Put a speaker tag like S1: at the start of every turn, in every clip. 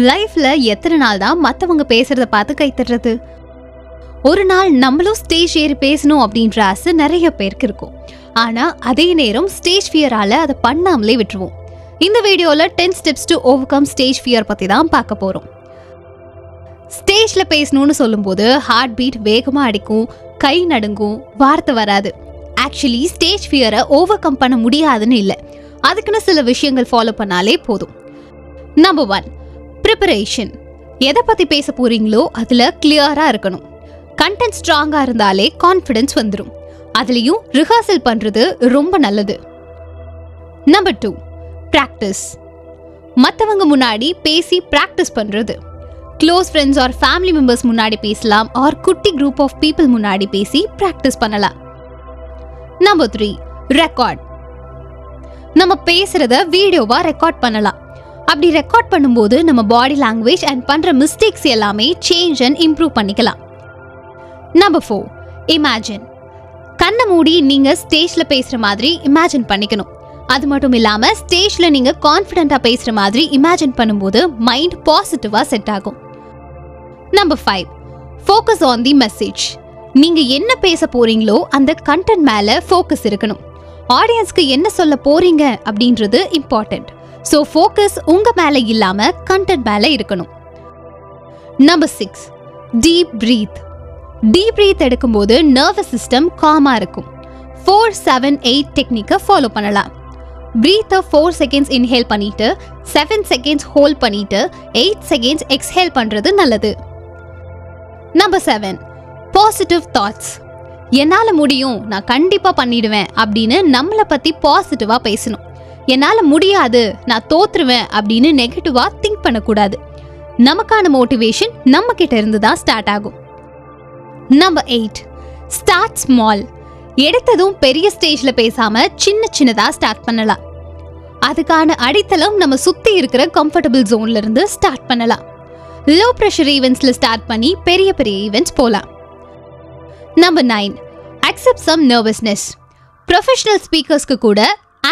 S1: லைஃப்ல எத்தனை நாள் தான் மற்றவங்க பேசுறத பார்த்து கைத்தட்டுறது? ஒரு நாள் நம்மளும் ஸ்டேஜ் ஏறி பேசணும் அப்படின்ற ஆசை நிறைய பேருக்கு இருக்கும். ஆனால் அதே நேரம் ஸ்டேஜ் ஃபியரால் அதை பண்ணாமலே விட்டுருவோம். இந்த வீடியோவில் 10 steps to over come stage fear பற்றி தான் பார்க்க போகிறோம். ஸ்டேஜில் பேசணும்னு சொல்லும்போது ஹார்ட் பீட் வேகமாக அடிக்கும், கை நடுங்கும், வார்த்தை வராது. ஆக்சுவலி ஸ்டேஜ் ஃபியரை ஓவர் கம் பண்ண முடியாதுன்னு இல்லை, அதுக்குன்னு சில விஷயங்கள் ஃபாலோ பண்ணாலே போதும். Number 1, preparation. எதை பற்றி பேச போகிறீங்களோ அதில் கிளியராக இருக்கணும். கண்டென்ட் ஸ்ட்ராங்காக இருந்தாலே கான்ஃபிடென்ஸ் வந்துடும். அதுலேயும் ரிஹர்சல் பண்ணுறது ரொம்ப நல்லது. Number 2, practice. மற்றவங்க முன்னாடி பேசி ப்ராக்டிஸ் பண்ணுறது. Close friends or family members முன்னாடி பேசலாம், ஆர் குட்டி குரூப் ஆஃப் பீப்புள் முன்னாடி பேசி ப்ராக்டிஸ் பண்ணலாம். Number 3, record. நம்ம பேசுகிறத வீடியோவாக ரெக்கார்ட் பண்ணலாம். அப்படி ரெக்கார்ட் பண்ணும்போது நம்ம பாடி லாங்குவேஜ் அண்ட் பண்ணுற மிஸ்டேக்ஸ் எல்லாமே சேஞ்ச் அண்ட் இம்ப்ரூவ் பண்ணிக்கலாம். Number 4, imagine. கண்ணை மூடி நீங்கள் ஸ்டேஜில் பேசுகிற மாதிரி இமேஜின் பண்ணிக்கணும். அது மட்டும் இல்லாமல் ஸ்டேஜில் நீங்கள் கான்ஃபிடென்ட்டாக பேசுகிற மாதிரி இமேஜின் பண்ணும்போது மைண்ட் பாசிட்டிவாக செட் ஆகும். Number 5, focus on the message. நீங்கள் என்ன பேச போகிறீங்களோ அந்த கண்டென்ட் மேலே ஃபோக்கஸ் இருக்கணும். ஆடியன்ஸ்க்கு என்ன சொல்ல போகிறீங்க அப்படின்றது இம்பார்ட்டண்ட். ஸோ ஃபோக்கஸ் உங்கள் மேலே இல்லாமல் கண்டென்ட் மேலே இருக்கணும். Number 6, deep breath. Deep breath எடுக்கும்போது நர்வஸ் சிஸ்டம் காமாக இருக்கும். 4-7-8 டெக்னிக்கை ஃபாலோ பண்ணலாம். ப்ரீத்தை 4 செகண்ட்ஸ் இன்ஹேல் பண்ணிட்டு 7 செகண்ட்ஸ் ஹோல்ட் பண்ணிட்டு 8 செகண்ட்ஸ் எக்ஸ்ஹேல் பண்ணுறது நல்லது. Number 7, positive thoughts. என்னால் முடியும், நான் கண்டிப்பாக பண்ணிடுவேன் அப்படின்னு நம்மளை பற்றி பாசிட்டிவாக பேசணும். என்னால் முடியாது, நான் தோற்றுருவேன் அப்படின்னு நெகட்டிவாக திங்க் பண்ணக்கூடாது. நமக்கான மோட்டிவேஷன் நம்ம கிட்ட இருந்து தான் ஸ்டார்ட் ஆகும். Number 8, start small. எடுத்ததும் பெரிய ஸ்டேஜில் பேசாமல் சின்ன சின்னதாக ஸ்டார்ட் பண்ணலாம். அதுக்கான அடித்தளம் நம்ம சுற்றி இருக்கிற கம்ஃபர்டபுள் ஜோன்ல இருந்து ஸ்டார்ட் பண்ணலாம். லோ ப்ரெஷர் ஈவெண்ட்ஸில் ஸ்டார்ட் பண்ணி பெரிய பெரிய ஈவெண்ட்ஸ் போகலாம். Number 9, accept some nervousness. Professional ஸ்பீக்கர்ஸ்க்கு கூட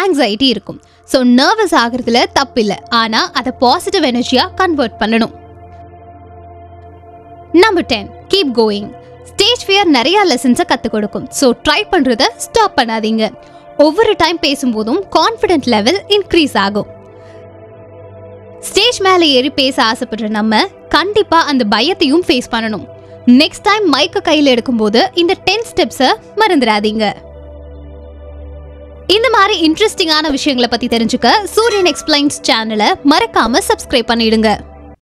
S1: ஆங்ஸைட்டி இருக்கும். ஸோ நர்வஸ் ஆகிறதுல தப்பில்லை, ஆனால் அதை பாசிட்டிவ் எனர்ஜியாக கன்வெர்ட் பண்ணணும். Number 10, keep going. Stage fear நிறைய லெசன்ஸை கற்றுக் கொடுக்கும். ஸோ ட்ரை பண்ணுறதை ஸ்டாப் பண்ணாதீங்க. ஒவ்வொரு டைம் பேசும்போதும் கான்ஃபிடென்ட் லெவல் இன்க்ரீஸ் ஆகும். ஸ்டேஜ் மேலே ஏறி பேச ஆசைப்படுற நம்ம கண்டிப்பாக அந்த பயத்தையும் ஃபேஸ் பண்ணணும். நெக்ஸ்ட் டைம் மைக்கை கையில் எடுக்கும்போது இந்த 10 ஸ்டெப்ஸை மறந்துடாதீங்க. இந்த மாதிரி இன்ட்ரெஸ்டிங்கான விஷயங்களை பற்றி தெரிஞ்சுக்க சூரியன் எக்ஸ்பிளைன்ஸ் சேனலை மறக்காம சப்ஸ்கிரைப் பண்ணிடுங்க.